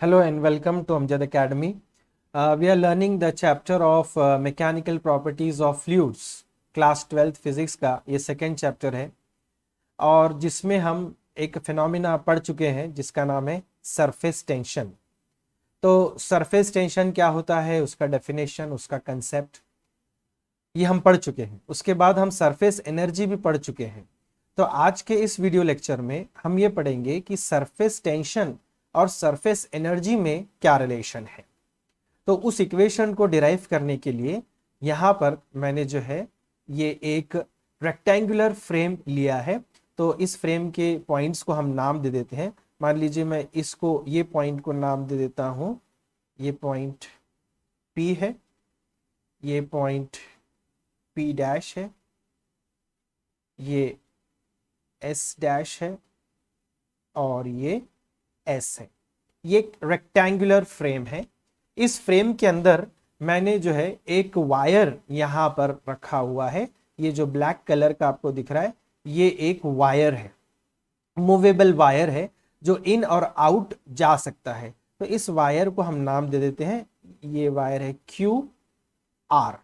Hello and welcome to Amjad Academy. We are learning the chapter of mechanical properties of fluids. Class 12th physics का ये second chapter है और जिसमें हम एक फिनोमिना पढ़ चुके हैं जिसका नाम है सरफेस टेंशन। तो सरफेस टेंशन क्या होता है, उसका डेफिनेशन, उसका कंसेप्ट ये हम पढ़ चुके हैं। उसके बाद हम सरफेस एनर्जी भी पढ़ चुके हैं। तो आज के इस वीडियो लेक्चर में हम ये पढ़ेंगे कि सरफेस टेंशन और सरफेस एनर्जी में क्या रिलेशन है। तो उस इक्वेशन को डिराइव करने के लिए यहाँ पर मैंने जो है ये एक रेक्टेंगुलर फ्रेम लिया है। तो इस फ्रेम के पॉइंट्स को हम नाम दे देते हैं। मान लीजिए मैं इसको, ये पॉइंट को नाम दे देता हूँ, ये पॉइंट P है, ये पॉइंट P डैश है, ये S डैश है और ये S है। ये एक रेक्टेंगुलर फ्रेम है। इस फ्रेम के अंदर मैंने जो है एक वायर यहां पर रखा हुआ है। ये जो ब्लैक कलर का आपको दिख रहा है ये एक वायर है, मूवेबल वायर है जो इन और आउट जा सकता है। तो इस वायर को हम नाम दे देते हैं, ये वायर है QR।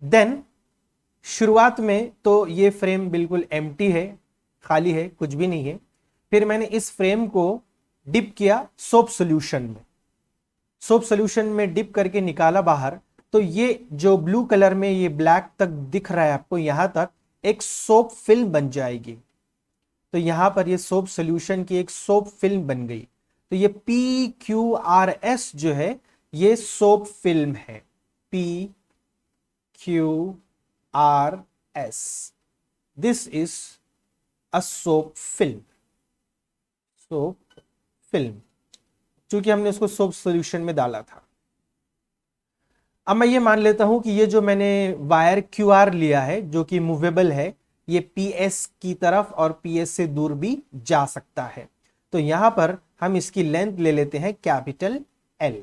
देन शुरुआत में तो ये फ्रेम बिल्कुल एम्प्टी है, खाली है, कुछ भी नहीं है। फिर मैंने इस फ्रेम को डिप किया सोप सॉल्यूशन में। सोप सॉल्यूशन में डिप करके निकाला बाहर। तो ये जो ब्लू कलर में ये ब्लैक तक दिख रहा है आपको, यहां तक एक सोप फिल्म बन जाएगी। तो यहां पर ये सोप सॉल्यूशन की एक सोप फिल्म बन गई। तो ये PQRS जो है ये सोप फिल्म है, PQRS। This is a soap film. Soap film, चूंकि हमने उसको सोप सॉल्यूशन में डाला था। अब मैं ये मान लेता हूं कि ये जो मैंने वायर QR लिया है जो कि मूवेबल है, ये PS की तरफ और PS से दूर भी जा सकता है। तो यहां पर हम इसकी लेंथ ले लेते हैं कैपिटल L,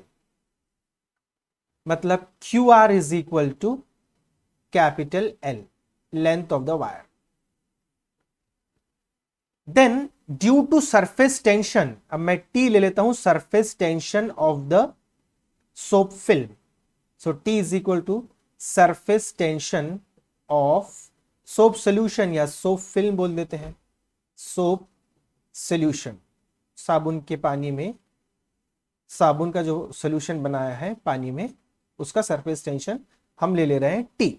मतलब QR is equal to capital L, length of the wire. Then due to surface tension, अब मैं T ले लेता हूं, surface tension of the soap film. So T is equal to surface tension of soap solution, या soap film बोल देते हैं, soap solution. साबुन के पानी में, साबुन का जो सोल्यूशन बनाया है पानी में, उसका सरफेस टेंशन हम ले रहे हैं T।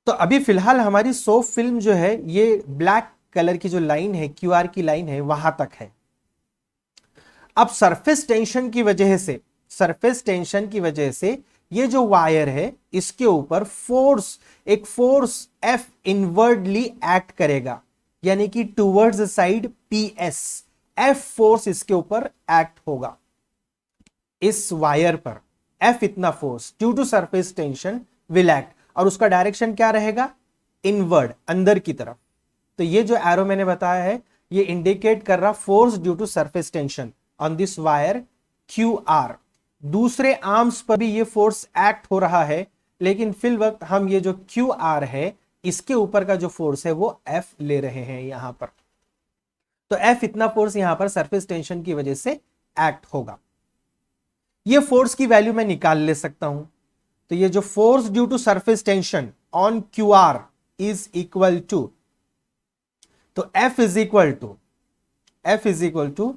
तो अभी फिलहाल हमारी सोप फिल्म जो है ये ब्लैक कलर की जो लाइन है, QR की लाइन है, वहां तक है। अब सरफेस टेंशन की वजह से, सरफेस टेंशन की वजह से ये जो वायर है इसके ऊपर फोर्स, एक फोर्स F इनवर्डली एक्ट करेगा, यानी कि towards the side PS F force इसके ऊपर एक्ट होगा। इस वायर पर F इतना force due to surface tension will act, और उसका डायरेक्शन क्या रहेगा, इनवर्ड, अंदर की तरफ। तो ये जो एरो मैंने बताया है ये इंडिकेट कर रहा force due to surface tension on this wire QR। दूसरे आर्म्स पर भी ये फोर्स एक्ट हो रहा है, लेकिन फिल वक्त हम ये जो QR है इसके ऊपर का जो फोर्स है वो F ले रहे हैं यहां पर। तो F इतना फोर्स यहां पर सरफेस टेंशन की वजह से एक्ट होगा। ये फोर्स की वैल्यू मैं निकाल ले सकता हूं। तो ये जो force due to surface tension on QR is equal to, तो F is equal to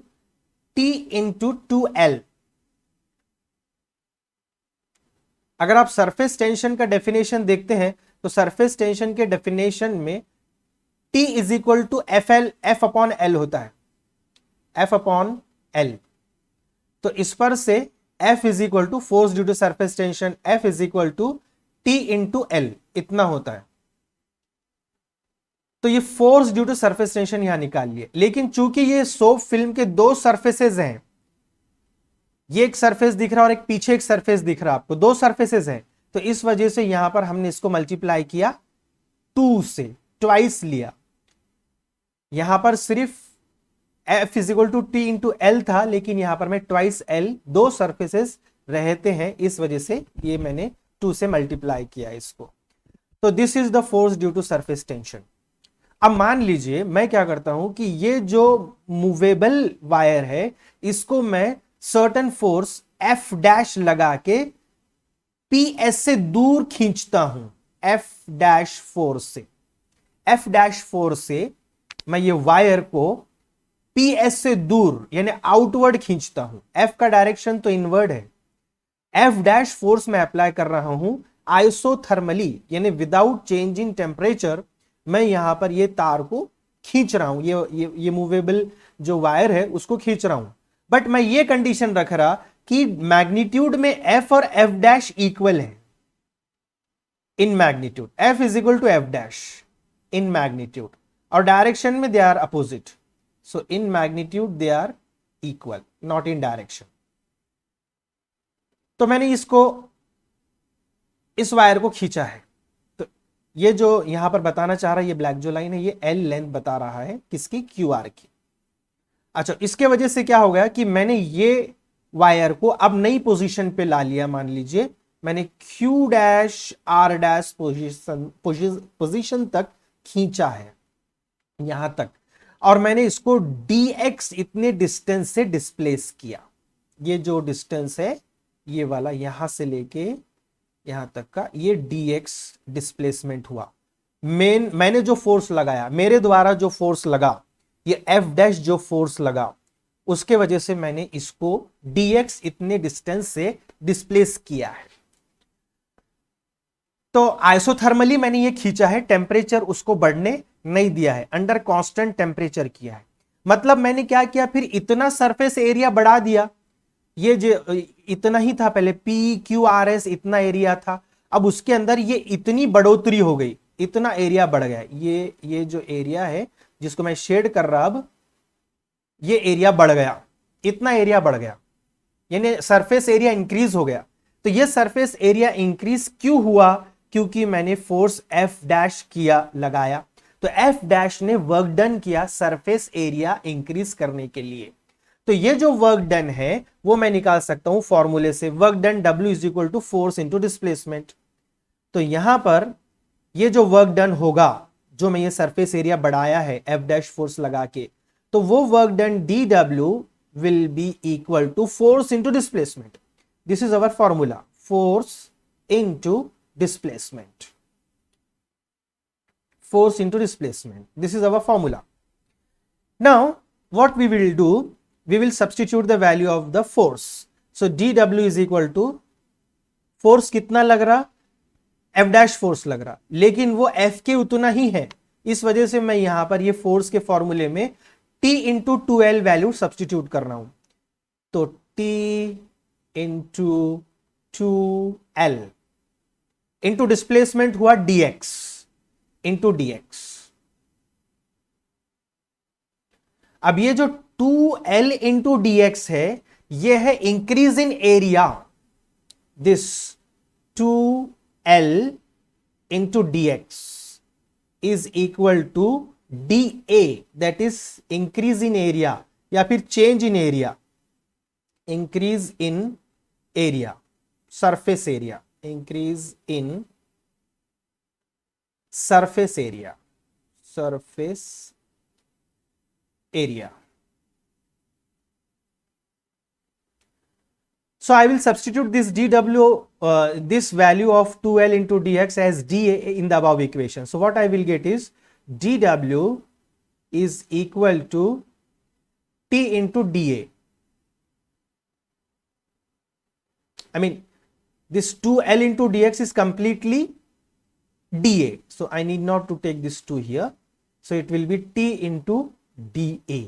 T into 2L। अगर आप सरफेस टेंशन का डेफिनेशन देखते हैं तो सरफेस टेंशन के डेफिनेशन में T is equal to FL, F upon L होता है, F अपॉन L। तो इस पर से F is equal to force due to surface tension, F is equal to T into L, इतना होता है। तो ये force due to surface tension यहां निकाल लिए। लेकिन चूंकि ये सोप फिल्म के दो सरफेसेस हैं, ये एक सरफेस दिख रहा है और एक पीछे एक सरफेस दिख रहा है आपको, दो सरफेसेस हैं। तो इस वजह से यहां पर हमने इसको मल्टीप्लाई किया 2 से, ट्वाइस लिया। यहां पर सिर्फ F is equal to T into L था, लेकिन यहां पर मैं ट्वाइस L, दो सरफेसेस रहते हैं, इस वजह से ये मैंने 2 से मल्टीप्लाई किया इसको। तो this is the force due to surface tension. अब मान लीजिए मैं क्या करता हूं कि ये जो मूवेबल वायर है इसको मैं सर्टेन फोर्स एफ डैश लगा के पी एस से दूर खींचता हूं, एफ डैश फोर्स से, एफ डैश फोर्स से मैं ये वायर को पी एस से दूर यानी आउटवर्ड खींचता हूं। एफ का डायरेक्शन तो इनवर्ड है। एफ डैश फोर्स में अप्लाई कर रहा हूं आइसोथर्मली यानी विदाउट चेंज इन टेम्परेचर। मैं यहां पर ये तार को खींच रहा हूं, ये मूवेबल जो वायर है उसको खींच रहा हूं। बट मैं ये कंडीशन रख रहा कि मैग्नीट्यूड में एफ और एफ डैश इक्वल है in magnitude, F is equal to F dash in magnitude, और डायरेक्शन में they are opposite. So in magnitude they are equal, not in direction. तो मैंने इस वायर को खींचा है। तो ये जो यहां पर बताना चाह रहा है, ये ब्लैक जो लाइन है ये एल लेंथ बता रहा है किसकी, क्यू आर की। अच्छा, इसके वजह से क्या हो गया कि मैंने ये वायर को अब नई पोजीशन पे ला लिया। मान लीजिए मैंने Q dash R dash position तक खींचा है यहां तक, और मैंने इसको dx इतने डिस्टेंस से डिस्प्लेस किया। ये जो डिस्टेंस है ये वाला यहां से लेके यहां तक का ये dx डिस्प्लेसमेंट हुआ। मैंने जो फोर्स लगाया, मेरे द्वारा जो फोर्स लगा, ये f डैश जो फोर्स लगा, उसके वजह से मैंने इसको dx इतने डिस्टेंस से डिस्प्लेस किया है। तो आइसोथर्मली मैंने ये खींचा है, टेम्परेचर उसको बढ़ने नहीं दिया है, अंडर कांस्टेंट टेम्परेचर किया है। मतलब मैंने क्या किया, फिर इतना सरफेस एरिया बढ़ा दिया। ये जो इतना ही था पहले, पी क्यू आर एस इतना एरिया था, अब उसके अंदर ये इतनी बढ़ोतरी हो गई, इतना एरिया बढ़ गया। ये जो एरिया है जिसको मैं शेड कर रहा, अब ये एरिया बढ़ गया, इतना एरिया बढ़ गया, यानी सरफेस एरिया इंक्रीज हो गया। तो ये सरफेस एरिया इंक्रीज क्यों हुआ, क्योंकि मैंने फोर्स एफ डैश किया, लगाया। तो एफ डैश ने वर्क डन किया सरफेस एरिया इंक्रीज करने के लिए। तो ये जो वर्क डन है वो मैं निकाल सकता हूं फॉर्मूले से, work done W is equal to force into displacement. तो यहां पर ये जो वर्क डन होगा, जो मैं ये सरफेस एरिया बढ़ाया है एफ डैश फोर्स लगा के, तो वो work done dW will be equal to force into displacement. This is our formula, force into displacement, force into displacement. This is our formula. Now what we will do, we will substitute the value of the force. So dW is equal to, force कितना लग रहा, F dash force लग रहा, लेकिन वो F के उतना ही है। इस वजह से मैं यहां पर ये फोर्स के फॉर्मूले में T into 2L value substitute कर रहा हूं। तो T into 2L into displacement हुआ dx इंटू dx। अब ये जो 2L इंटू dx है, ये है increase in area. This 2L into dx is equal to dA, that is increase in area या फिर change in area, increase in area, surface area, increase in surface area, surface area. So I will substitute this dW, this value of 2L into dx as dA in the above equation. So what I will get is dW is equal to T into dA. I mean, this 2L into dx is completely dA, so I need not to take this 2 here, so it will be T into dA.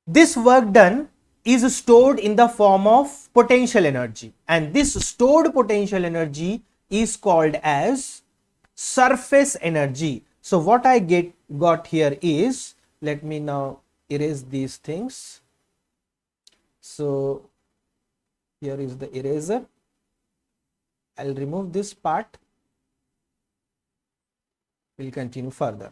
This work done is stored in the form of potential energy, and this stored potential energy is called as surface energy. So what I got here is, let me now erase these things. So here is the eraser. I'll remove this part. We'll continue further.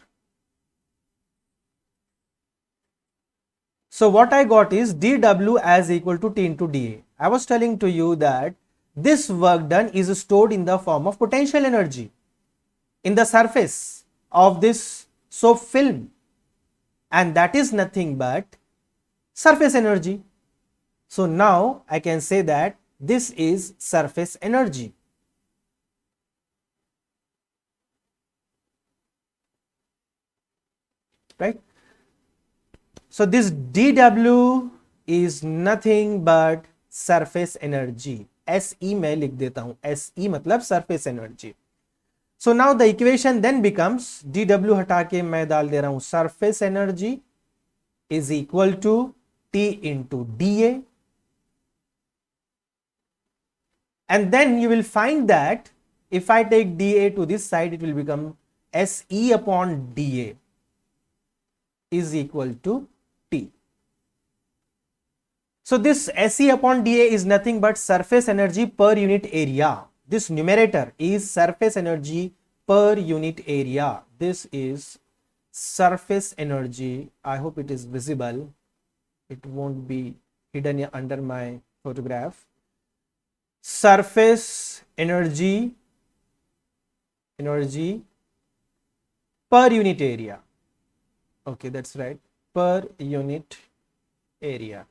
So what I got is dW as equal to T into dA. I was telling to you that this work done is stored in the form of potential energy in the surface. of this soap film, and that is nothing but surface energy. So now I can say that this is surface energy. Right? So this dW is nothing but surface energy. SE मैं लिख देता हूं, SE मतलब surface energy. So now the equation then becomes, dW हटा के मैं डाल दे रहा हूं, surface energy is equal to T into dA, and then you will find that if I take dA to this side, it will become SE upon dA is equal to T. So this SE upon dA is nothing but surface energy per unit area. This numerator is surface energy per unit area. This is surface energy. I hope it is visible. It won't be hidden under my photograph. Surface energy per unit area. Okay, that's right, per unit area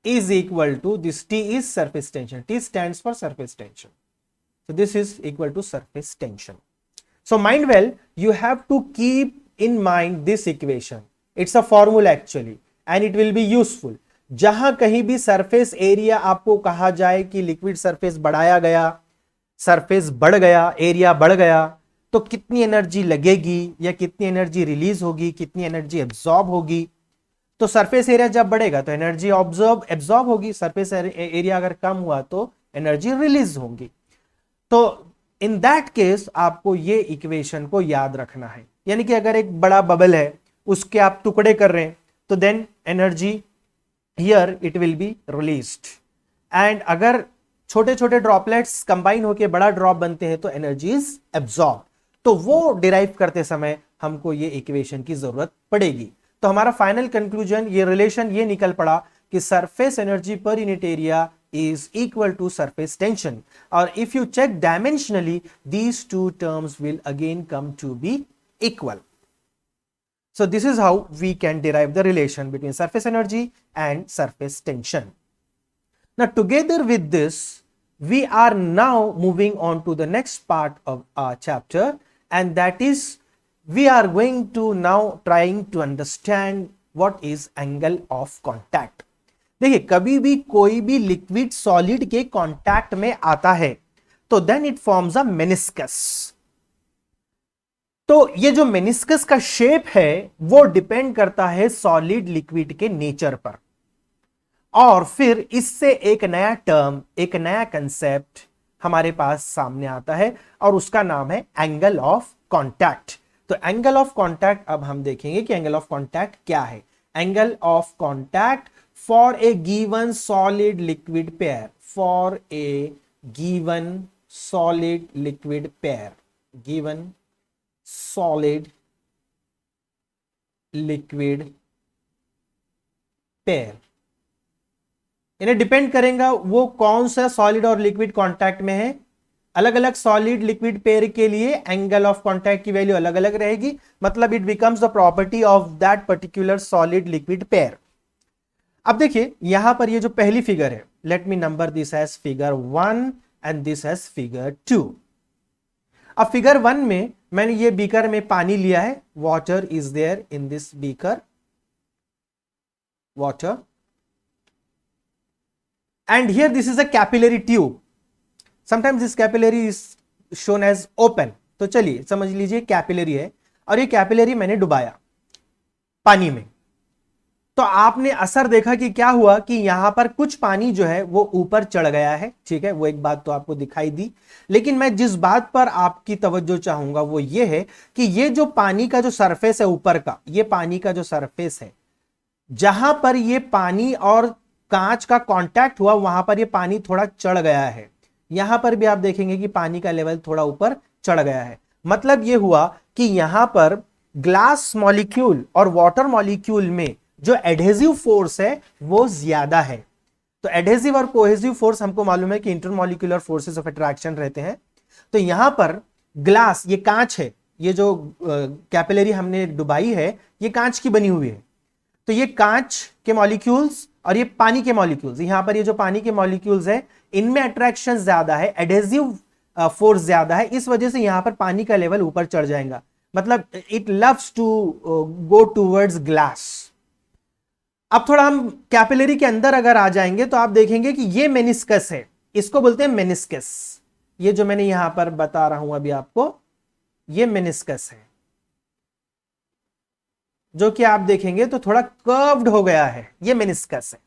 is equal to, this T is surface tension. T stands for surface tension. So this is equal to surface tension. So mind well, you have to keep in mind this equation. It's a formula actually and it will be useful. जहां कहीं भी surface area आपको कहा जाए कि liquid surface बढ़ाया गया, surface बढ़ गया, एरिया बढ़ गया, तो कितनी एनर्जी लगेगी या कितनी एनर्जी रिलीज होगी, कितनी एनर्जी एब्जॉर्ब होगी. तो सरफेस एरिया जब बढ़ेगा तो एनर्जी एब्जॉर्ब होगी, सरफेस एरिया अगर कम हुआ तो एनर्जी रिलीज होगी. तो इन दैट केस आपको ये इक्वेशन को याद रखना है. यानी कि अगर एक बड़ा बबल है उसके आप टुकड़े कर रहे हैं तो then energy here it will be released, and अगर छोटे छोटे ड्रॉपलेट्स कंबाइन होकर बड़ा ड्रॉप बनते हैं तो एनर्जी इज एब्जॉर्ब. तो वो डिराइव करते समय हमको ये इक्वेशन की जरूरत पड़ेगी. तो हमारा फाइनल कंक्लूजन, ये रिलेशन ये निकल पड़ा कि surface energy per unit area is equal to surface tension, or if you check dimensionally, these two terms will again come to be equal. So this is how we can derive the relation between surface energy and surface tension. Now together with this, we are now moving on to the next part of our chapter, and that is we are going to now trying to understand what is angle of contact. देखिए, कभी भी कोई भी liquid solid के contact में आता है तो then it forms a meniscus. तो ये जो मेनिस्कस का शेप है वो डिपेंड करता है सॉलिड लिक्विड के नेचर पर, और फिर इससे एक नया टर्म, एक नया कंसेप्ट हमारे पास सामने आता है और उसका नाम है एंगल ऑफ कांटेक्ट. तो एंगल ऑफ कांटेक्ट अब हम देखेंगे कि एंगल ऑफ कांटेक्ट क्या है. Angle of contact for a given solid liquid pair, for a given solid liquid pair, given solid liquid pair, इन्हें डिपेंड करेगा वो कौन सा सॉलिड और लिक्विड कांटेक्ट में है. अलग अलग सॉलिड लिक्विड पेयर के लिए एंगल ऑफ कांटेक्ट की वैल्यू अलग अलग रहेगी. मतलब it becomes the property of that particular solid liquid pair. अब देखिए यहां पर ये जो पहली फिगर है, let me number this as figure 1 and this as figure 2. अब फिगर 1 में मैंने ये बीकर में पानी लिया है, water is there in this beaker, water, and here this is a capillary tube. Sometimes this capillary is shown as open. तो चलिए समझ लीजिए कैपिलरी है और ये कैपिलरी मैंने डुबाया पानी में. तो आपने असर देखा कि क्या हुआ कि यहां पर कुछ पानी जो है वो ऊपर चढ़ गया है. ठीक है, वो एक बात तो आपको दिखाई दी. लेकिन मैं जिस बात पर आपकी तवज्जो चाहूंगा वो ये है कि ये जो पानी का जो सरफेस है ऊपर का, ये पानी का जो सरफेस है, जहां पर ये पानी और कांच का कांटेक्ट हुआ वहां पर ये पानी थोड़ा चढ़ गया है. यहां पर भी आप देखेंगे कि पानी का लेवल थोड़ा ऊपर चढ़ गया है. मतलब ये हुआ कि यहां पर ग्लास मॉलिक्यूल और वाटर मॉलिक्यूल में जो एडहेसिव फोर्स है वो ज्यादा है. तो एडहेसिव और कोहेसिव फोर्स हमको मालूम है कि इंटरमॉलिक्यूलर फोर्सेस ऑफ अट्रैक्शन रहते हैं. तो यहां पर ग्लास, ये कांच है, ये जो कैपिलरी हमने डुबाई है ये कांच की बनी हुई है, तो ये कांच के मॉलिक्यूल्स और ये पानी के मॉलिक्यूल्स, यहां पर ये जो पानी के मॉलिक्यूल्स है इनमें अट्रैक्शन ज्यादा है, एडेसिव फोर्स ज्यादा है, इस वजह से यहां पर पानी का लेवल ऊपर चढ़ जाएगा, मतलब it loves to go towards glass. अब थोड़ा हम कैपिलरी के अंदर अगर आ जाएंगे तो आप देखेंगे कि ये मेनिस्कस है, इसको बोलते हैं मेनिस्कस, ये जो मैंने यहां पर बता रहा हूं अभी आपको, ये मेनिस्कस है, जो कि आप देखेंगे तो थोड़ा कर्व्ड हो गया है, ये मेनिस्कस है,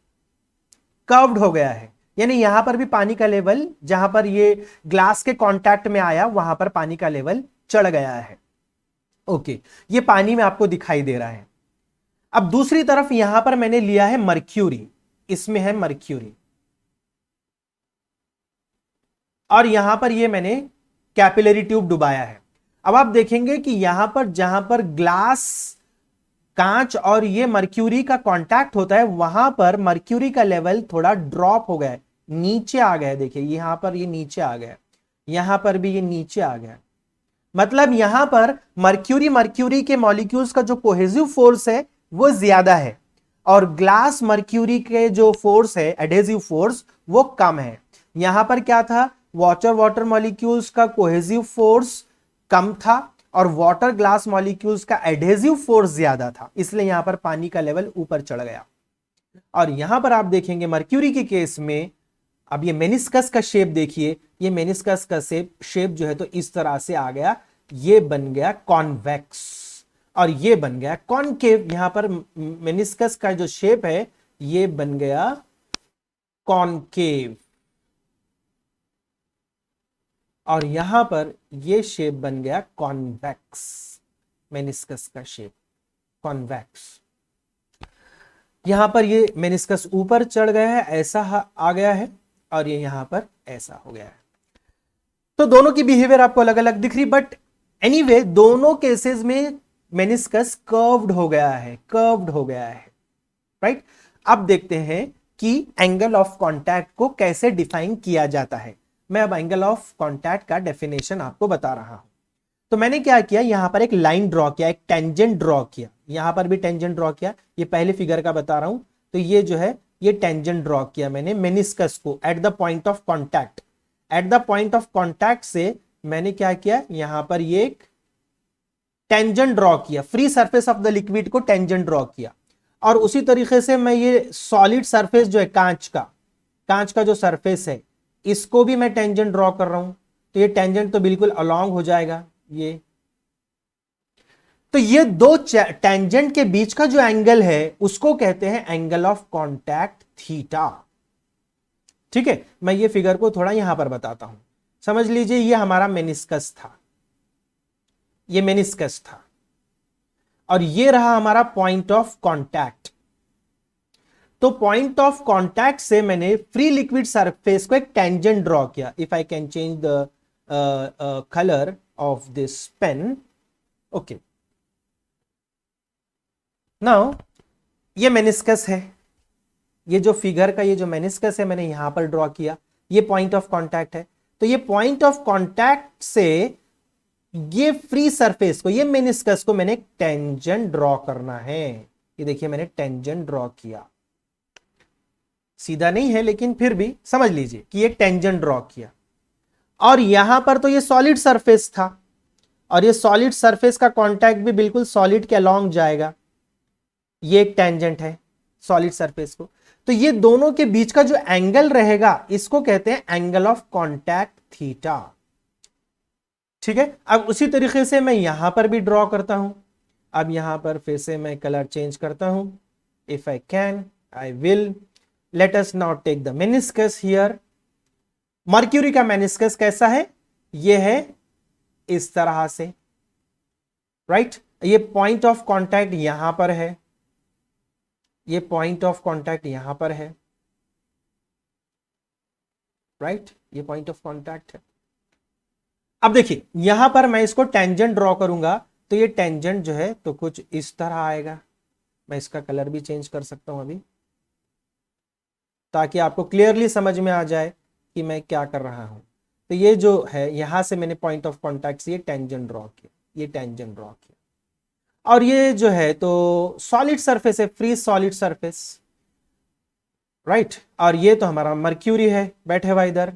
कर्व्ड हो गया है, यानी यहां पर भी पानी का लेवल, जहां पर ये ग्लास के कांटेक्ट में आया वहां पर पानी का लेवल चढ़ गया है। ओके, ये पानी में आपको दिखाई दे रहा है। अब दूसरी तरफ यहां पर मैंने लिया है मर्क्यूरी, इसमें है मर्क्यूरी, और यहां पर ये मैंने कैपिलरी ट्यूब डुबाया है। अब आप देखेंगे कि यहां पर जहां पर ग्लास, कांच और ये मर्क्यूरी का कांटेक्ट होता है वहां पर मर्क्यूरी का लेवल थोड़ा ड्रॉप हो गया है, नीचे आ गया है, देखिए यहां पर ये नीचे आ गया, यहां पर भी ये नीचे आ गया, मतलब यहां पर मर्क्यूरी, मर्क्यूरी के मॉलिक्यूल्स का जो कोहेसिव फोर्स है वो ज्यादा है, और ग्लास मर्क्यूरी के जो फोर्स है एडहेसिव फोर्स वो कम है। यहां पर क्या था, वाटर वाटर मॉलिक्यूल्स का कोहेसिव फोर्स कम था और वाटर ग्लास मॉलिक्यूल्स का एडहेसिव फोर्स ज्यादा था, इसलिए यहां पर पानी का लेवल ऊपर चढ़ गया। और यहां पर आप देखेंगे मर्क्यूरी के केस में, अब ये मेनिस्कस का शेप देखिए, ये मेनिस्कस का शेप जो है तो इस तरह से आ गया, ये बन गया कॉन्वेक्स और ये बन गया कॉनकेव। यहां पर मेनिस्कस का जो शेप है ये बन गया कॉनकेव, और यहां पर ये शेप बन गया कॉन्वेक्स, मेनिस्कस का शेप कॉन्वेक्स। यहां पर ये मेनिस्कस ऊपर चढ़ गया है, ऐसा आ गया है, और ये यहां पर ऐसा हो गया है। तो दोनों की बिहेवियर आपको अलग अलग दिख रही, बट एनीवे दोनों केसेस में मेनिस्कस कर्व्ड हो गया है, कर्व्ड हो गया है, राइट। अब देखते हैं कि एंगल ऑफ कांटेक्ट को कैसे डिफाइन किया जाता है। मैं अब एंगल ऑफ कांटेक्ट का डेफिनेशन आपको बता रहा हूं। तो मैंने क्या किया, यहां पर एक लाइन ड्रॉ किया, एक टेंजेंट ड्रॉ किया, यहां पर भी टेंजेंट ड्रॉ किया, ये पहले फिगर का बता रहा हूं, तो ये जो है ये टेंजेंट ड्रॉ किया मैंने मेनिस्कस को at the point of contact. At the point of contact से मैंने क्या किया, यहां पर ये एक टेंजेंट ड्रॉ किया, free surface of the liquid को टेंजेंट ड्रॉ किया, और उसी तरीके से मैं ये सॉलिड सरफेस जो है कांच का जो सरफेस है इसको भी मैं टेंजेंट ड्रॉ कर रहा हूं, तो ये टेंजेंट तो बिल्कुल अलोंग हो जाएगा ये। तो ये दो टेंजेंट के बीच का जो एंगल है उसको कहते हैं एंगल ऑफ कांटेक्ट थीटा। ठीक है, मैं ये फिगर को थोड़ा यहां पर बताता हूं, समझ लीजिए ये हमारा मेनिस्कस था, ये मेनिस्कस था, और ये रहा हमारा पॉइंट ऑफ कांटेक्ट। तो पॉइंट ऑफ कांटेक्ट से मैंने फ्री लिक्विड सरफेस को एक टेंजेंट ड्रॉ किया। If I can change the colour of this pen, okay, now ये मेनिस्कस है, ये जो फिगर का ये जो मेनिस्कस है मैंने यहां पर ड्रॉ किया, ये पॉइंट ऑफ कांटेक्ट है। तो ये पॉइंट ऑफ कांटेक्ट से ये फ्री सरफेस को, ये मेनिस्कस को मैंने टेंजेंट ड्रॉ करना है। ये देखिए मैंने टेंजेंट ड्रॉ किया, सीधा नहीं है लेकिन फिर भी समझ लीजिए कि एक टेंजेंट ड्रॉ किया, और यहां पर तो ये सॉलिड सरफेस था, और ये सॉलिड सरफेस का कांटेक्ट भी बिल्कुल सॉलिड के अलोंग जाएगा, ये एक टेंजेंट है सॉलिड सरफेस को। तो ये दोनों के बीच का जो एंगल रहेगा इसको कहते हैं एंगल ऑफ कांटेक्ट थीटा। ठीक है, अब उसी तरीके से मैं यहां पर भी ड्रॉ करता हूं। अब यहां पर फिर से मैं कलर चेंज करता हूं, if I can I will. Let us now take the meniscus here. Mercury का मेनिस्कस कैसा है, ये है इस तरह से, राइट। ये पॉइंट ऑफ कांटेक्ट यहां पर है, ये पॉइंट ऑफ कांटेक्ट यहां पर है, राइट, ये पॉइंट ऑफ कांटेक्ट है। अब देखिए यहां पर मैं इसको टेंजेंट ड्रॉ करूंगा, तो ये टेंजेंट जो है तो कुछ इस तरह आएगा। मैं इसका कलर भी चेंज कर सकता हूं अभी, ताकि आपको क्लियरली समझ में आ जाए कि मैं क्या कर रहा हूं। तो ये जो है यहां से मैंने पॉइंट ऑफ कॉन्टैक्ट से ये टेंजेंट ड्रॉ किया, ये टेंजेंट ड्रॉ किया। और ये जो है तो सॉलिड सरफेस है, फ्री सॉलिड सरफेस, राइट। और ये तो हमारा मर्क्यूरी है, बैठे हुआ इधर,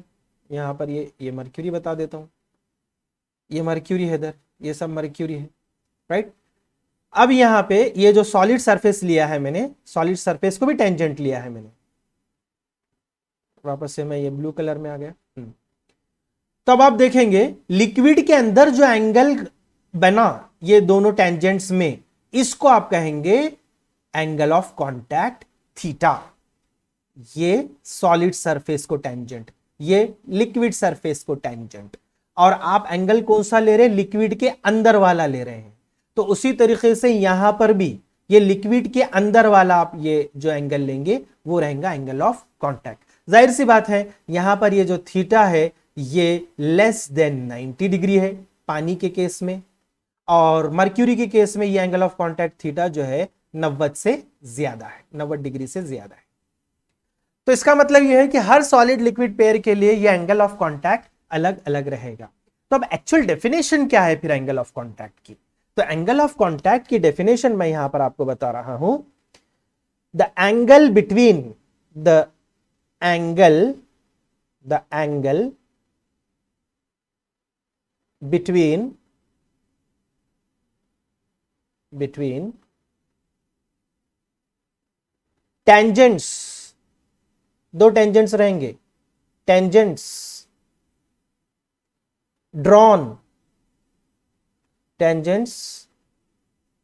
यहां पर ये मर्क्यूरी बता देता हूं, ये मर्क्यूरी है इधर, ये सब मर्क्यूरी है, राइट। अब यहां पे ये जो सॉलिड सरफेस लिया है मैंने, सॉलिड सरफेस को भी टेंजेंट लिया है मैंने, वापस से मैं ये ब्लू कलर में आ गया। तो अब आप देखेंगे लिक्विड के अंदर जो एंगल बना ये दोनों टेंजेंट्स में, इसको आप कहेंगे एंगल ऑफ कांटेक्ट थीटा। ये सॉलिड सरफेस को टेंजेंट, ये लिक्विड सरफेस को टेंजेंट। और आप एंगल कौन सा ले रहे हैं, लिक्विड के अंदर वाला ले रहे हैं। तो उसी तरीके से यहां पर भी ये लिक्विड के अंदर वाला आप ये जो एंगल लेंगे वो रहेगा एंगल ऑफ कांटेक्ट। जाहिर सी बात है यहां पर ये जो थीटा है ये लेस देन 90 डिग्री है पानी के केस में, और मर्क्यूरी के केस में ये एंगल ऑफ कांटेक्ट थीटा जो है 90 से ज्यादा है, 90 डिग्री से ज्यादा है। तो इसका मतलब यह है कि हर सॉलिड लिक्विड पेयर के लिए ये एंगल ऑफ कांटेक्ट अलग अलग रहेगा। तो अब एक्चुअल डेफिनेशन क्या है फिर एंगल ऑफ कांटेक्ट की? तो एंगल ऑफ कांटेक्ट की डेफिनेशन मैं यहां पर आपको बता रहा हूं, the angle between the angle between tangents, दो टेंजेंट्स रहेंगे, tangents drawn, tangents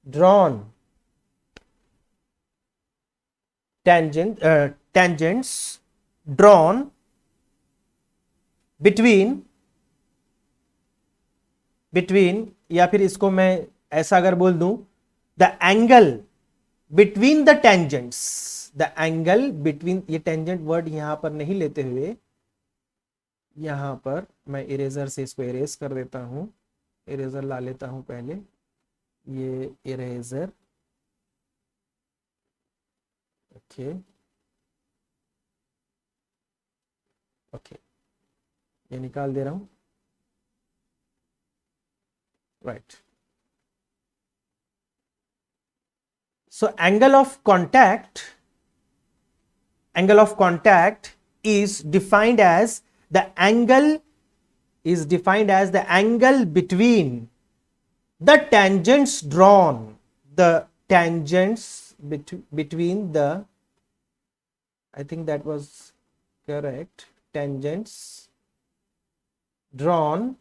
drawn, tangents drawn between, या फिर इसको मैं ऐसा अगर बोल दूं, the angle between the tangents, the angle between, ये टेंजेंट वर्ड यहां पर नहीं लेते हुए, यहां पर मैं इरेजर से इसको इरेज कर देता हूं, इरेजर ला लेता हूं पहले, ये इरेजर, ओके ओके, ये निकाल दे रहा हूं, right. So angle of contact is defined as the angle between the tangents drawn, the tangents between the, I think that was correct, tangents drawn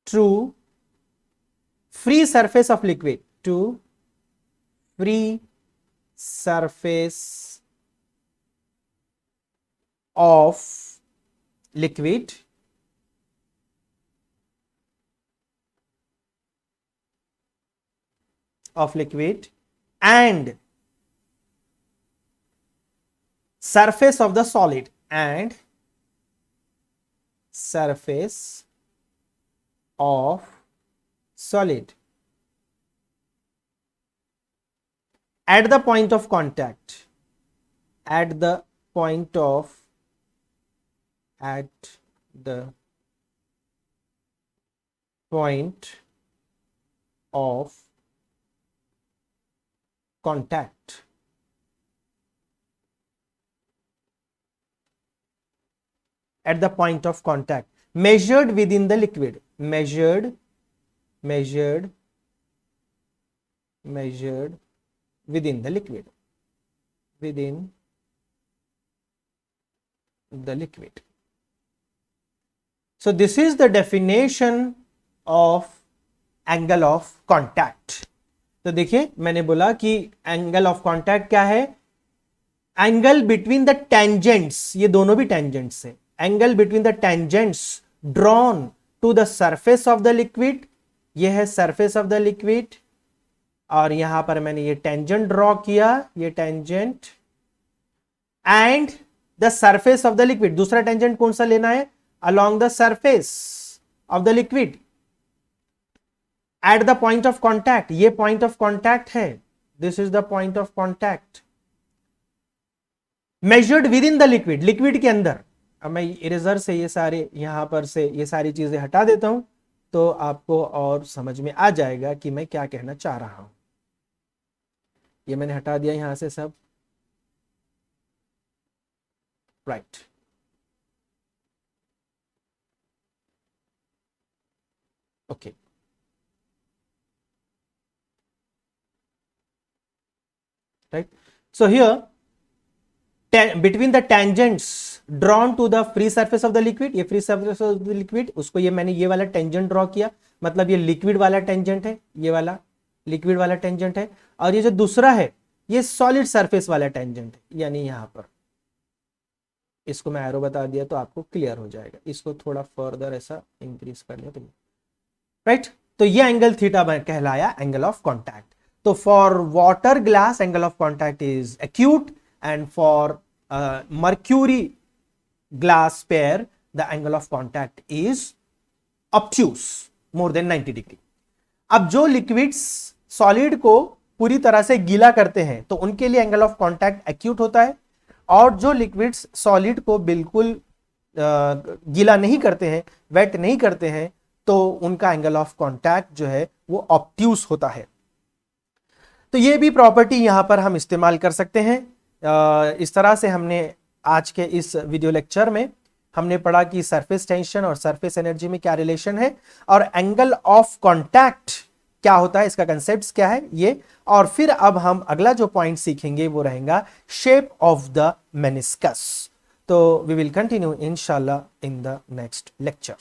to free surface of liquid, to free surface of liquid and surface of the solid, and surface of solid at the point of contact, at the point of contact. At the point of contact, measured within the liquid, measured within the liquid, so this is the definition of angle of contact. तो देखिए मैंने बोला कि angle of contact क्या है, angle between the tangents, ये दोनों भी टेंजेंट्स है, angle between the tangents drawn to the surface of the liquid, ये है सरफेस ऑफ द लिक्विड, और यहां पर मैंने ये टेंजेंट ड्रॉ किया, ये tangent, and the surface of the liquid, दूसरा टेंजेंट कौन सा लेना है, along the surface of the liquid at the point of contact, ये point of contact है, this is the point of contact measured with in the liquid, liquid के अंदर। अब मैं इरेजर से ये सारे यहां पर से ये सारी चीजें हटा देता हूं तो आपको और समझ में आ जाएगा कि मैं क्या कहना चाह रहा हूं। ये मैंने हटा दिया यहां से सब, right. Okay, right. So here between the tangents drawn to the free surface of the liquid, ये free surface of the liquid, उसको ये मैंने ये वाला टेंजेंट ड्रॉ किया, मतलब ये लिक्विड वाला टेंजेंट है, ये वाला लिक्विड वाला टेंजेंट है, और ये जो दूसरा है ये सॉलिड सरफेस वाला टेंजेंट है, यानी यहां पर इसको मैं एरो बता दिया तो आपको क्लियर हो जाएगा। इसको थोड़ा फर्दर ऐसा इंक्रीज कर लिया तो राइट। तो ये एंगल थीटा कहलाया एंगल ऑफ कॉन्टैक्ट। तो for water glass angle of contact is acute, and for mercury glass pair the angle of contact is obtuse, more than 90 degree। अब जो लिक्विड्स सॉलिड को पूरी तरह से गीला करते हैं तो उनके लिए एंगल ऑफ कांटेक्ट एक्यूट होता है, और जो लिक्विड्स सॉलिड को बिल्कुल गीला नहीं करते हैं, वेट नहीं करते हैं, तो उनका एंगल ऑफ कांटेक्ट जो है वो ऑब्ट्यूस होता है। तो ये भी प्रॉपर्टी यहां पर हम इस्तेमाल कर सकते हैं। इस तरह से हमने आज के इस वीडियो लेक्चर में हमने पढ़ा कि सरफेस टेंशन और सरफेस एनर्जी में क्या रिलेशन है, और एंगल ऑफ कांटेक्ट क्या होता है, इसका कंसेप्ट क्या है ये। और फिर अब हम अगला जो पॉइंट सीखेंगे वो रहेगा शेप ऑफ द मेनिस्कस। तो वी विल कंटिन्यू इंशाल्लाह इन द नेक्स्ट लेक्चर।